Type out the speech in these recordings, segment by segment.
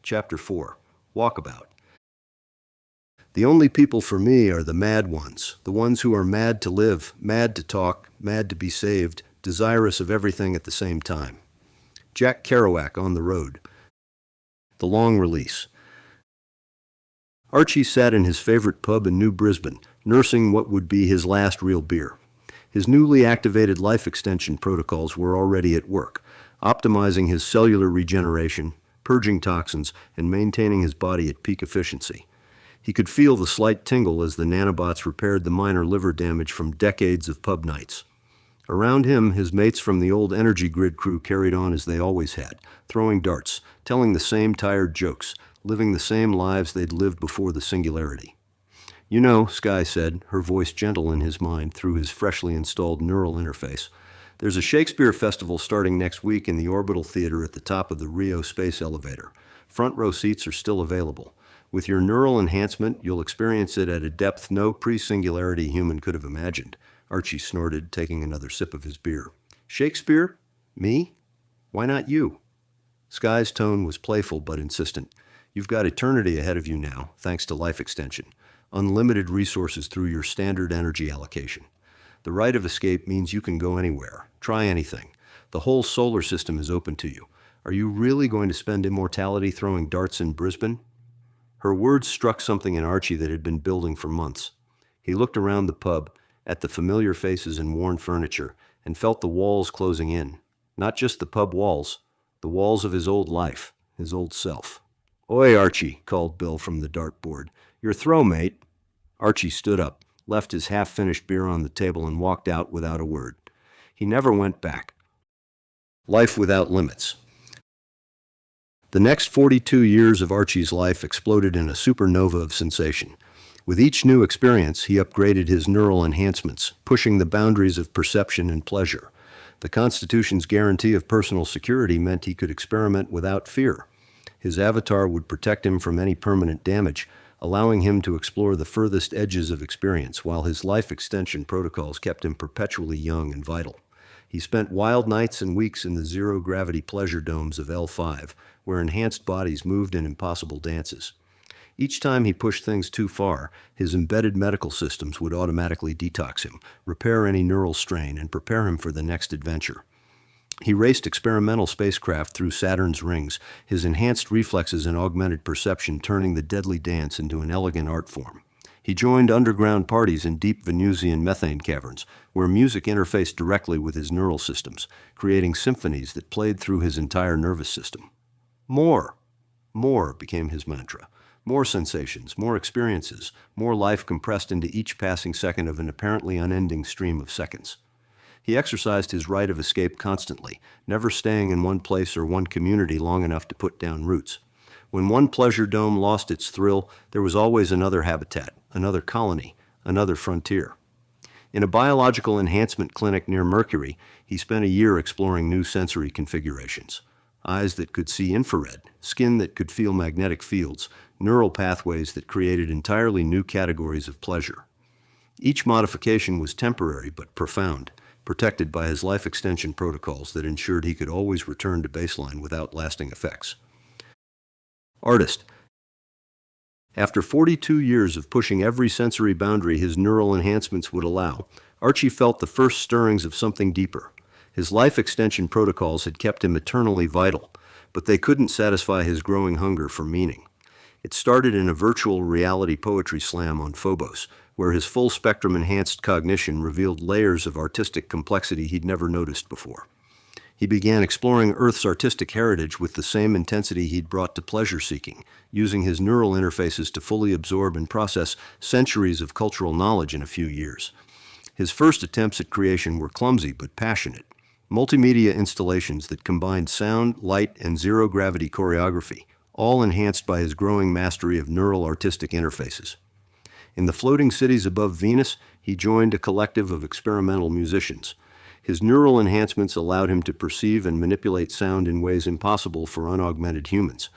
Chapter 4. Walkabout. The only people for me are the mad ones, the ones who are mad to live, mad to talk, mad to be saved, desirous of everything at the same time. Jack Kerouac on the road. The long release. Archie sat in his favorite pub in New Brisbane, nursing what would be his last real beer. His newly activated life extension protocols were already at work, optimizing his cellular regeneration, purging toxins, and maintaining his body at peak efficiency. He could feel the slight tingle as the nanobots repaired the minor liver damage from decades of pub nights. Around him, his mates from the old energy grid crew carried on as they always had, throwing darts, telling the same tired jokes, living the same lives they'd lived before the Singularity. "You know," Sky said, her voice gentle in his mind through his freshly installed neural interface, "there's a Shakespeare festival starting next week in the Orbital Theater at the top of the Rio Space Elevator. Front row seats are still available. With your neural enhancement, you'll experience it at a depth no pre-Singularity human could have imagined." Archie snorted, taking another sip of his beer. "Shakespeare? Me? Why not you?" Sky's tone was playful but insistent. "You've got eternity ahead of you now, thanks to life extension. Unlimited resources through your standard energy allocation. The right of escape means you can go anywhere, try anything. The whole solar system is open to you. Are you really going to spend immortality throwing darts in Brisbane?" Her words struck something in Archie that had been building for months. He looked around the pub, at the familiar faces and worn furniture, and felt the walls closing in. Not just the pub walls, the walls of his old life, his old self. "Oi, Archie," called Bill from the dartboard. "Your throw, mate." Archie stood up, left his half-finished beer on the table, and walked out without a word. He never went back. Life without limits. The next 42 years of Archie's life exploded in a supernova of sensation. With each new experience, he upgraded his neural enhancements, pushing the boundaries of perception and pleasure. The Constitution's guarantee of personal security meant he could experiment without fear. His avatar would protect him from any permanent damage, allowing him to explore the furthest edges of experience, while his life extension protocols kept him perpetually young and vital. He spent wild nights and weeks in the zero-gravity pleasure domes of L5, where enhanced bodies moved in impossible dances. Each time he pushed things too far, his embedded medical systems would automatically detox him, repair any neural strain, and prepare him for the next adventure. He raced experimental spacecraft through Saturn's rings, his enhanced reflexes and augmented perception turning the deadly dance into an elegant art form. He joined underground parties in deep Venusian methane caverns, where music interfaced directly with his neural systems, creating symphonies that played through his entire nervous system. More became his mantra. More sensations, more experiences, more life compressed into each passing second of an apparently unending stream of seconds. He exercised his right of escape constantly, never staying in one place or one community long enough to put down roots. When one pleasure dome lost its thrill, there was always another habitat, another colony, another frontier. In a biological enhancement clinic near Mercury, he spent a year exploring new sensory configurations. Eyes that could see infrared, skin that could feel magnetic fields, neural pathways that created entirely new categories of pleasure. Each modification was temporary but profound, protected by his life extension protocols that ensured he could always return to baseline without lasting effects. Artist. After 42 years of pushing every sensory boundary his neural enhancements would allow, Archie felt the first stirrings of something deeper. His life extension protocols had kept him eternally vital, but they couldn't satisfy his growing hunger for meaning. It started in a virtual reality poetry slam on Phobos, where his full-spectrum enhanced cognition revealed layers of artistic complexity he'd never noticed before. He began exploring Earth's artistic heritage with the same intensity he'd brought to pleasure-seeking, using his neural interfaces to fully absorb and process centuries of cultural knowledge in a few years. His first attempts at creation were clumsy but passionate. Multimedia installations that combined sound, light, and zero-gravity choreography, all enhanced by his growing mastery of neural artistic interfaces. In the floating cities above Venus, he joined a collective of experimental musicians. His neural enhancements allowed him to perceive and manipulate sound in ways impossible for unaugmented humans.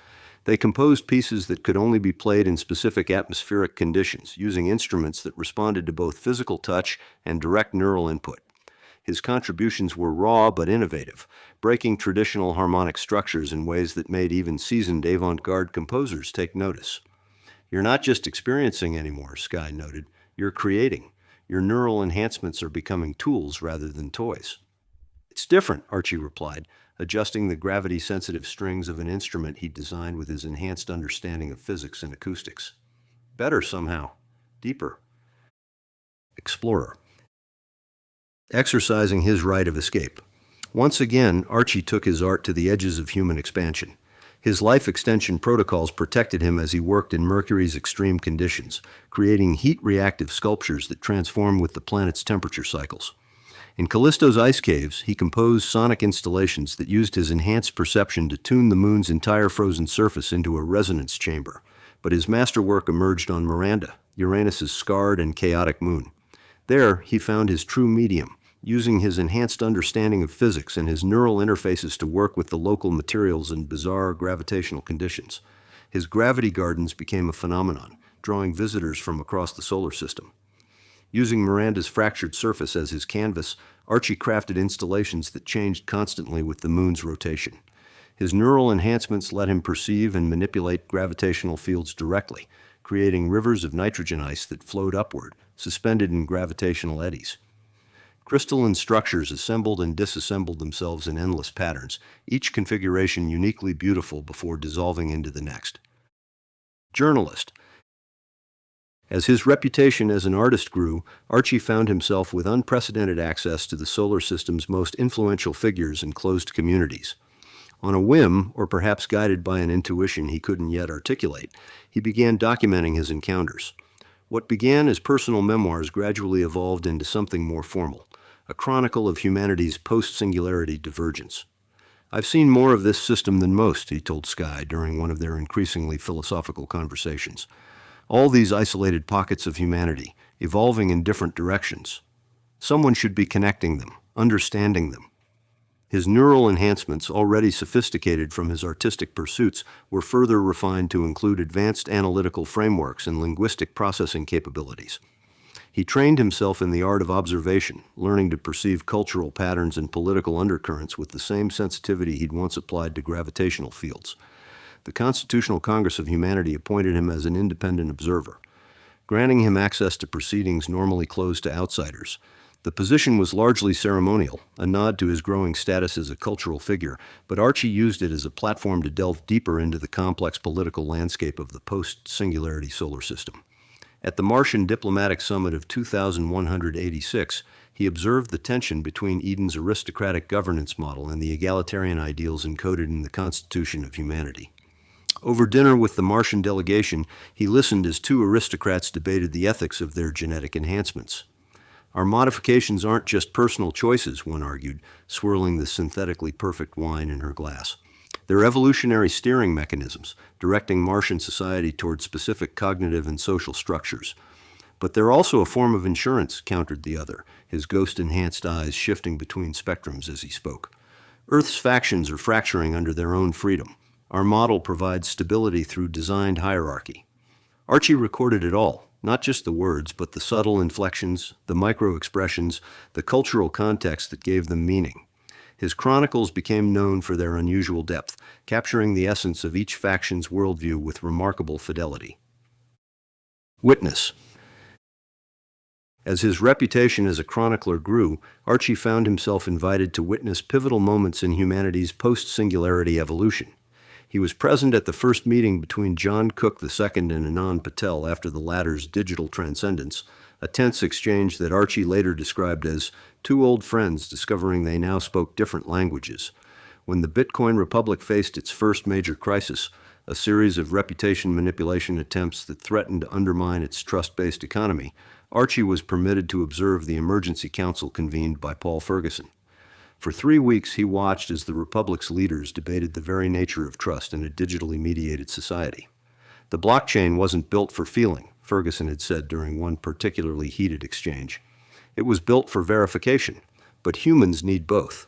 They composed pieces that could only be played in specific atmospheric conditions, using instruments that responded to both physical touch and direct neural input. His contributions were raw but innovative, breaking traditional harmonic structures in ways that made even seasoned avant-garde composers take notice. "You're not just experiencing anymore," Sky noted. "You're creating. Your neural enhancements are becoming tools rather than toys." "It's different," Archie replied, adjusting the gravity-sensitive strings of an instrument he'd designed with his enhanced understanding of physics and acoustics. "Better somehow. Deeper." Explorer. Exercising his right of escape. Once again, Archie took his art to the edges of human expansion. His life extension protocols protected him as he worked in Mercury's extreme conditions, creating heat-reactive sculptures that transform with the planet's temperature cycles. In Callisto's ice caves, he composed sonic installations that used his enhanced perception to tune the moon's entire frozen surface into a resonance chamber. But his masterwork emerged on Miranda, Uranus's scarred and chaotic moon. There, he found his true medium, using his enhanced understanding of physics and his neural interfaces to work with the local materials and bizarre gravitational conditions. His gravity gardens became a phenomenon, drawing visitors from across the solar system. Using Miranda's fractured surface as his canvas, Archie crafted installations that changed constantly with the moon's rotation. His neural enhancements let him perceive and manipulate gravitational fields directly, creating rivers of nitrogen ice that flowed upward, suspended in gravitational eddies. Crystalline structures assembled and disassembled themselves in endless patterns, each configuration uniquely beautiful before dissolving into the next. Journalist. As his reputation as an artist grew, Archie found himself with unprecedented access to the solar system's most influential figures and closed communities. On a whim, or perhaps guided by an intuition he couldn't yet articulate, he began documenting his encounters. What began as personal memoirs gradually evolved into something more formal, a chronicle of humanity's post-Singularity divergence. "I've seen more of this system than most," he told Sky during one of their increasingly philosophical conversations. "All these isolated pockets of humanity, evolving in different directions. Someone should be connecting them, understanding them." His neural enhancements, already sophisticated from his artistic pursuits, were further refined to include advanced analytical frameworks and linguistic processing capabilities. He trained himself in the art of observation, learning to perceive cultural patterns and political undercurrents with the same sensitivity he'd once applied to gravitational fields. The Constitutional Congress of Humanity appointed him as an independent observer, granting him access to proceedings normally closed to outsiders. The position was largely ceremonial, a nod to his growing status as a cultural figure, but Archie used it as a platform to delve deeper into the complex political landscape of the post-Singularity solar system. At the Martian Diplomatic Summit of 2186, he observed the tension between Eden's aristocratic governance model and the egalitarian ideals encoded in the Constitution of Humanity. Over dinner with the Martian delegation, he listened as two aristocrats debated the ethics of their genetic enhancements. "Our modifications aren't just personal choices," one argued, swirling the synthetically perfect wine in her glass. "They're evolutionary steering mechanisms, directing Martian society toward specific cognitive and social structures. But they're also a form of insurance," countered the other, his ghost-enhanced eyes shifting between spectrums as he spoke. "Earth's factions are fracturing under their own freedom. Our model provides stability through designed hierarchy." Archie recorded it all, not just the words, but the subtle inflections, the micro-expressions, the cultural context that gave them meaning. His chronicles became known for their unusual depth, capturing the essence of each faction's worldview with remarkable fidelity. Witness. As his reputation as a chronicler grew, Archie found himself invited to witness pivotal moments in humanity's post-Singularity evolution. He was present at the first meeting between John Cook II and Anand Patel after the latter's digital transcendence, a tense exchange that Archie later described as two old friends discovering they now spoke different languages. When the Bitcoin Republic faced its first major crisis, a series of reputation manipulation attempts that threatened to undermine its trust-based economy, Archie was permitted to observe the emergency council convened by Paul Ferguson. For 3 weeks, he watched as the Republic's leaders debated the very nature of trust in a digitally mediated society. "The blockchain wasn't built for feeling," Ferguson had said during one particularly heated exchange. "It was built for verification, but humans need both."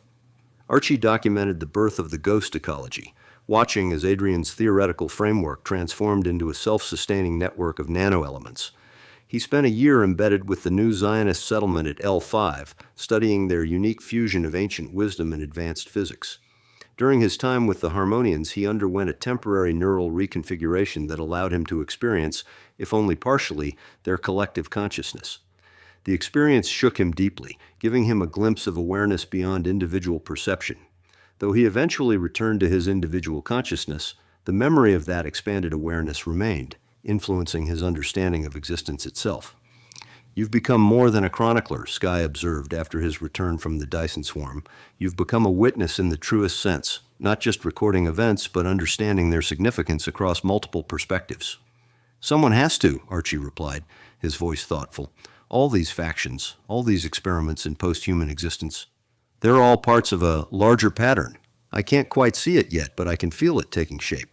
Archie documented the birth of the ghost ecology, watching as Adrian's theoretical framework transformed into a self-sustaining network of nanoelements. He spent a year embedded with the new Zionist settlement at L5, studying their unique fusion of ancient wisdom and advanced physics. During his time with the Harmonians, he underwent a temporary neural reconfiguration that allowed him to experience, if only partially, their collective consciousness. The experience shook him deeply, giving him a glimpse of awareness beyond individual perception. Though he eventually returned to his individual consciousness, the memory of that expanded awareness remained, influencing his understanding of existence itself. "You've become more than a chronicler," Sky observed after his return from the Dyson swarm. "You've become a witness in the truest sense, not just recording events, but understanding their significance across multiple perspectives." "Someone has to," Archie replied, his voice thoughtful. "All these factions, all these experiments in post-human existence, they're all parts of a larger pattern. I can't quite see it yet, but I can feel it taking shape."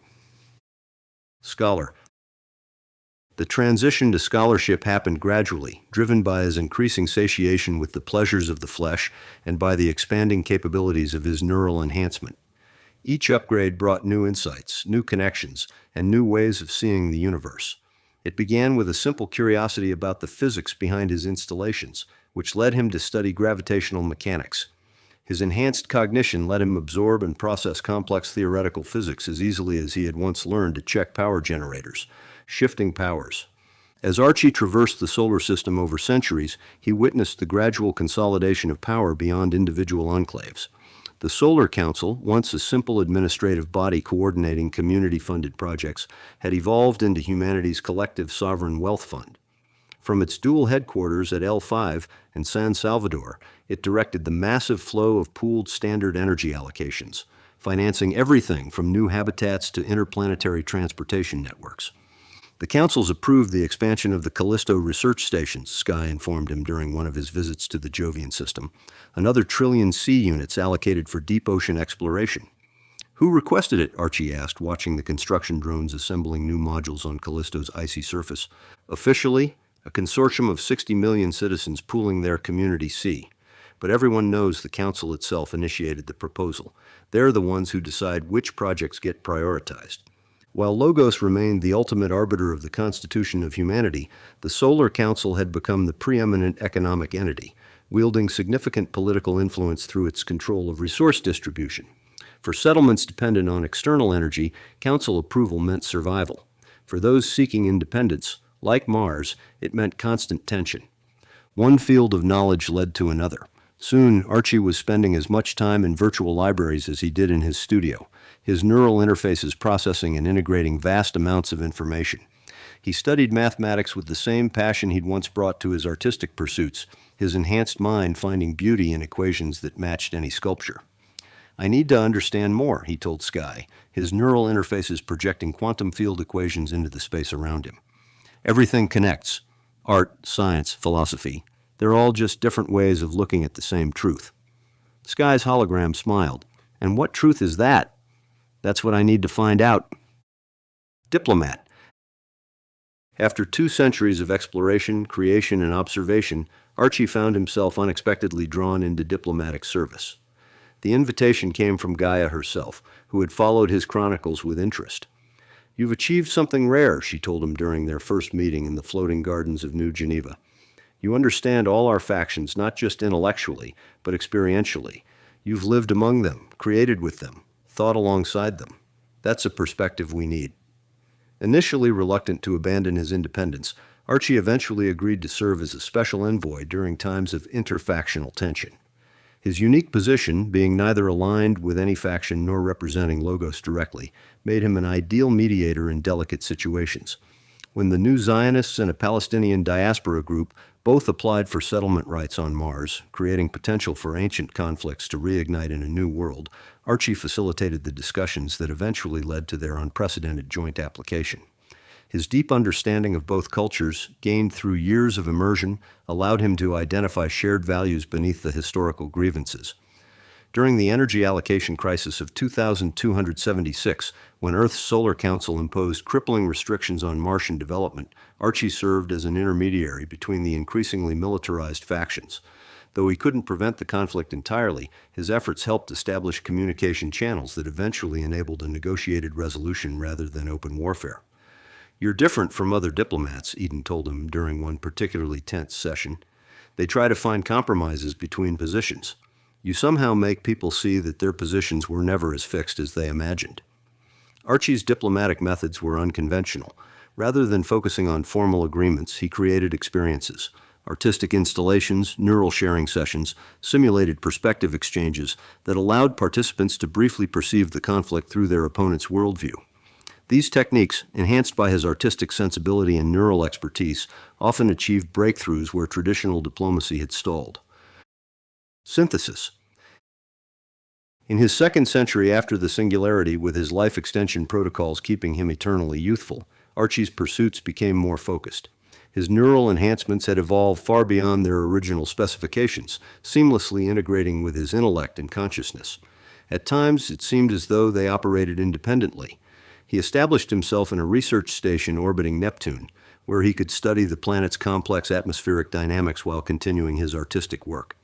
Scholar. The transition to scholarship happened gradually, driven by his increasing satiation with the pleasures of the flesh and by the expanding capabilities of his neural enhancement. Each upgrade brought new insights, new connections, and new ways of seeing the universe. It began with a simple curiosity about the physics behind his installations, which led him to study gravitational mechanics. His enhanced cognition let him absorb and process complex theoretical physics as easily as he had once learned to check power generators, shifting powers. As Archie traversed the solar system over centuries, he witnessed the gradual consolidation of power beyond individual enclaves. The Solar Council, once a simple administrative body coordinating community-funded projects, had evolved into humanity's collective sovereign wealth fund. From its dual headquarters at L5 and San Salvador, it directed the massive flow of pooled standard energy allocations, financing everything from new habitats to interplanetary transportation networks. The councils approved the expansion of the Callisto research stations, Sky informed him during one of his visits to the Jovian system, another trillion sea units allocated for deep ocean exploration. "Who requested it?" Archie asked, watching the construction drones assembling new modules on Callisto's icy surface. "Officially, a consortium of 60 million citizens pooling their community sea. But everyone knows the council itself initiated the proposal. They're the ones who decide which projects get prioritized." While Logos remained the ultimate arbiter of the constitution of humanity, the Solar Council had become the preeminent economic entity, wielding significant political influence through its control of resource distribution. For settlements dependent on external energy, council approval meant survival. For those seeking independence, like Mars, it meant constant tension. One field of knowledge led to another. Soon, Archie was spending as much time in virtual libraries as he did in his studio, his neural interfaces processing and integrating vast amounts of information. He studied mathematics with the same passion he'd once brought to his artistic pursuits, his enhanced mind finding beauty in equations that matched any sculpture. "I need to understand more," he told Sky, his neural interfaces projecting quantum field equations into the space around him. "Everything connects. Art, science, philosophy. They're all just different ways of looking at the same truth." Sky's hologram smiled. "And what truth is that?" "That's what I need to find out." Diplomat. After 2 centuries of exploration, creation, and observation, Archie found himself unexpectedly drawn into diplomatic service. The invitation came from Gaia herself, who had followed his chronicles with interest. "You've achieved something rare," she told him during their first meeting in the floating gardens of New Geneva. "You understand all our factions, not just intellectually, but experientially. You've lived among them, created with them, thought alongside them. That's a perspective we need." Initially reluctant to abandon his independence, Archie eventually agreed to serve as a special envoy during times of interfactional tension. His unique position, being neither aligned with any faction nor representing Logos directly, made him an ideal mediator in delicate situations. When the new Zionists and a Palestinian diaspora group both applied for settlement rights on Mars, creating potential for ancient conflicts to reignite in a new world, Archie facilitated the discussions that eventually led to their unprecedented joint application. His deep understanding of both cultures, gained through years of immersion, allowed him to identify shared values beneath the historical grievances. During the energy allocation crisis of 2276, when Earth's Solar Council imposed crippling restrictions on Martian development, Archie served as an intermediary between the increasingly militarized factions. Though he couldn't prevent the conflict entirely, his efforts helped establish communication channels that eventually enabled a negotiated resolution rather than open warfare. "You're different from other diplomats," Eden told him during one particularly tense session. "They try to find compromises between positions. You somehow make people see that their positions were never as fixed as they imagined." Archie's diplomatic methods were unconventional. Rather than focusing on formal agreements, he created experiences. Artistic installations, neural sharing sessions, simulated perspective exchanges that allowed participants to briefly perceive the conflict through their opponent's worldview. These techniques, enhanced by his artistic sensibility and neural expertise, often achieved breakthroughs where traditional diplomacy had stalled. Synthesis. In his second century after the Singularity, with his life extension protocols keeping him eternally youthful, Archie's pursuits became more focused. His neural enhancements had evolved far beyond their original specifications, seamlessly integrating with his intellect and consciousness. At times, it seemed as though they operated independently. He established himself in a research station orbiting Neptune, where he could study the planet's complex atmospheric dynamics while continuing his artistic work.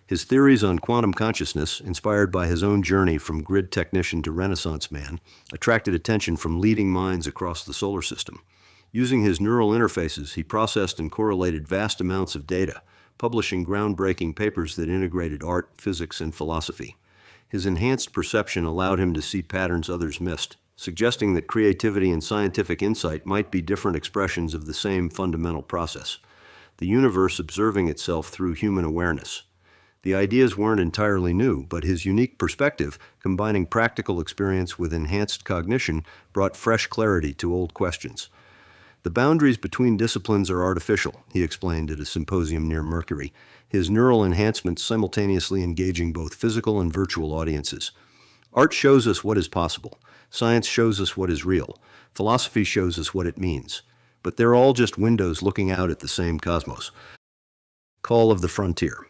His theories on quantum consciousness, inspired by his own journey from grid technician to Renaissance man, attracted attention from leading minds across the solar system. Using his neural interfaces, he processed and correlated vast amounts of data, publishing groundbreaking papers that integrated art, physics, and philosophy. His enhanced perception allowed him to see patterns others missed, suggesting that creativity and scientific insight might be different expressions of the same fundamental process, the universe observing itself through human awareness. The ideas weren't entirely new, but his unique perspective, combining practical experience with enhanced cognition, brought fresh clarity to old questions. "The boundaries between disciplines are artificial," he explained at a symposium near Mercury, his neural enhancements simultaneously engaging both physical and virtual audiences. "Art shows us what is possible. Science shows us what is real. Philosophy shows us what it means. But they're all just windows looking out at the same cosmos." Call of the Frontier.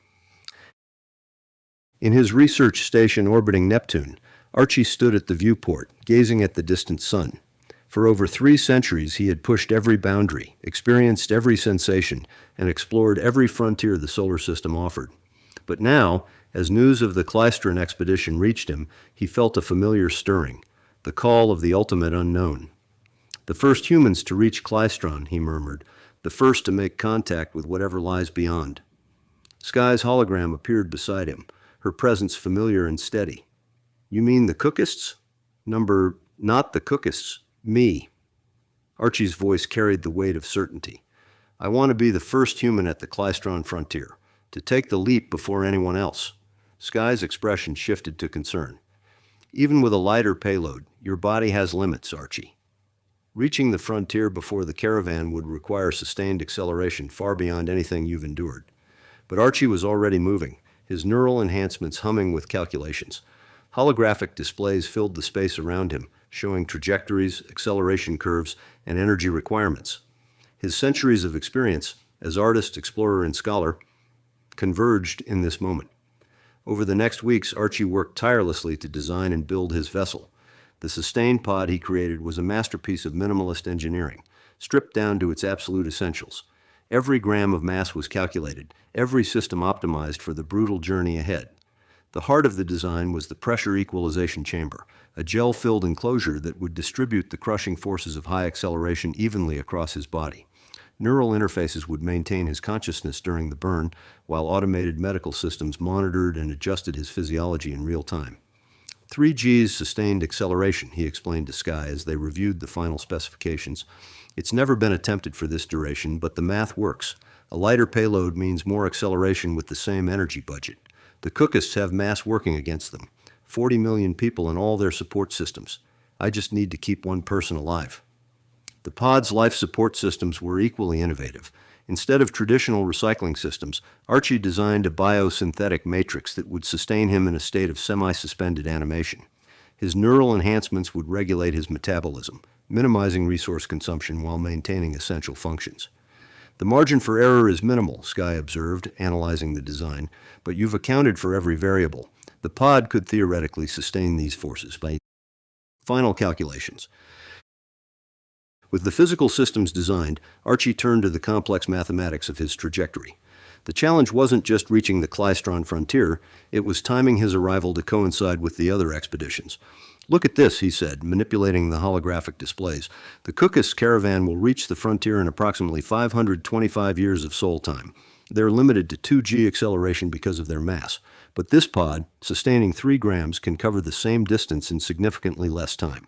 In his research station orbiting Neptune, Archie stood at the viewport, gazing at the distant sun. For over 3 centuries, he had pushed every boundary, experienced every sensation, and explored every frontier the solar system offered. But now, as news of the Klystron expedition reached him, he felt a familiar stirring, the call of the ultimate unknown. "The first humans to reach Klystron," he murmured, "the first to make contact with whatever lies beyond." Sky's hologram appeared beside him, her presence familiar and steady. "You mean the Cookists?" "Not the Cookists. Me." Archie's voice carried the weight of certainty. "I want to be the first human at the Klystron frontier, to take the leap before anyone else." Sky's expression shifted to concern. "Even with a lighter payload, your body has limits, Archie. Reaching the frontier before the caravan would require sustained acceleration far beyond anything you've endured." But Archie was already moving, his neural enhancements humming with calculations. Holographic displays filled the space around him, showing trajectories, acceleration curves, and energy requirements. His centuries of experience, as artist, explorer, and scholar, converged in this moment. Over the next weeks, Archie worked tirelessly to design and build his vessel. The sustained pod he created was a masterpiece of minimalist engineering, stripped down to its absolute essentials. Every gram of mass was calculated, every system optimized for the brutal journey ahead. The heart of the design was the pressure equalization chamber, a gel-filled enclosure that would distribute the crushing forces of high acceleration evenly across his body. Neural interfaces would maintain his consciousness during the burn, while automated medical systems monitored and adjusted his physiology in real time. 3G's sustained acceleration, he explained to Sky as they reviewed the final specifications. "It's never been attempted for this duration, but the math works. A lighter payload means more acceleration with the same energy budget. The Cookists have mass working against them. 40 million people and all their support systems. I just need to keep one person alive." The pod's life support systems were equally innovative. Instead of traditional recycling systems, Archie designed a biosynthetic matrix that would sustain him in a state of semi-suspended animation. His neural enhancements would regulate his metabolism, minimizing resource consumption while maintaining essential functions. "The margin for error is minimal," Sky observed, analyzing the design, "but you've accounted for every variable. The pod could theoretically sustain these forces by final calculations." With the physical systems designed, Archie turned to the complex mathematics of his trajectory. The challenge wasn't just reaching the Klystron frontier, it was timing his arrival to coincide with the other expeditions. "Look at this," he said, manipulating the holographic displays. "The Cookist caravan will reach the frontier in approximately 525 years of soul time. They're limited to 2g acceleration because of their mass. But this pod, sustaining 3 grams, can cover the same distance in significantly less time."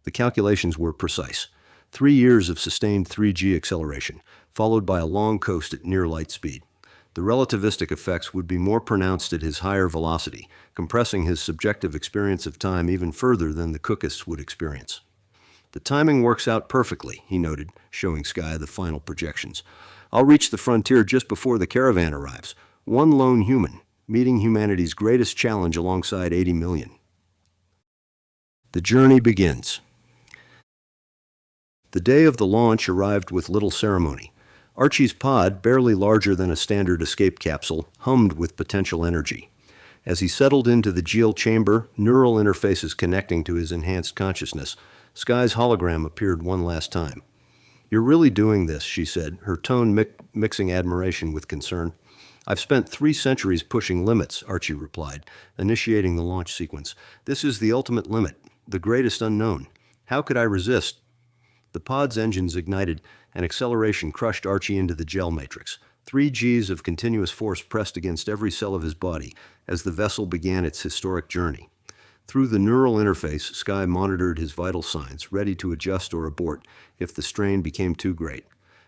The calculations were precise. 3 years of sustained 3g acceleration, followed by a long coast at near light speed. The relativistic effects would be more pronounced at his higher velocity, compressing his subjective experience of time even further than the Cookists would experience. "The timing works out perfectly," he noted, showing Sky the final projections. "I'll reach the frontier just before the caravan arrives. One lone human, meeting humanity's greatest challenge alongside 80 million. The journey begins. The day of the launch arrived with little ceremony. Archie's pod, barely larger than a standard escape capsule, hummed with potential energy. As he settled into the geal chamber, neural interfaces connecting to his enhanced consciousness, Sky's hologram appeared one last time. "You're really doing this," she said, her tone mixing admiration with concern. "I've spent 3 centuries pushing limits," Archie replied, initiating the launch sequence. "This is the ultimate limit, the greatest unknown. How could I resist?" The pod's engines ignited, and acceleration crushed Archie into the gel matrix. 3 Gs of continuous force pressed against every cell of his body as the vessel began its historic journey. Through the neural interface, Sky monitored his vital signs, ready to adjust or abort if the strain became too great.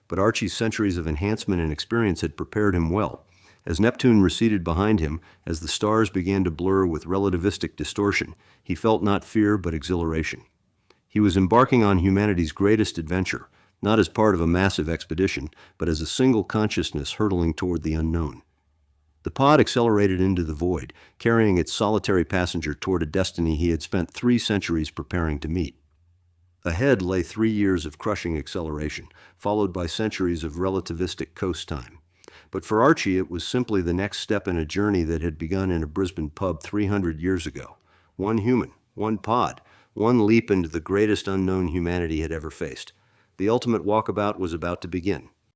But Archie's centuries of enhancement and experience had prepared him well. As Neptune receded behind him, as the stars began to blur with relativistic distortion, he felt not fear but exhilaration. He was embarking on humanity's greatest adventure, not as part of a massive expedition, but as a single consciousness hurtling toward the unknown. The pod accelerated into the void, carrying its solitary passenger toward a destiny he had spent 3 centuries preparing to meet. Ahead lay 3 years of crushing acceleration, followed by centuries of relativistic coast time. But for Archie, it was simply the next step in a journey that had begun in a Brisbane pub 300 years ago. One human, one pod, one leap into the greatest unknown humanity had ever faced. The ultimate walkabout was about to begin.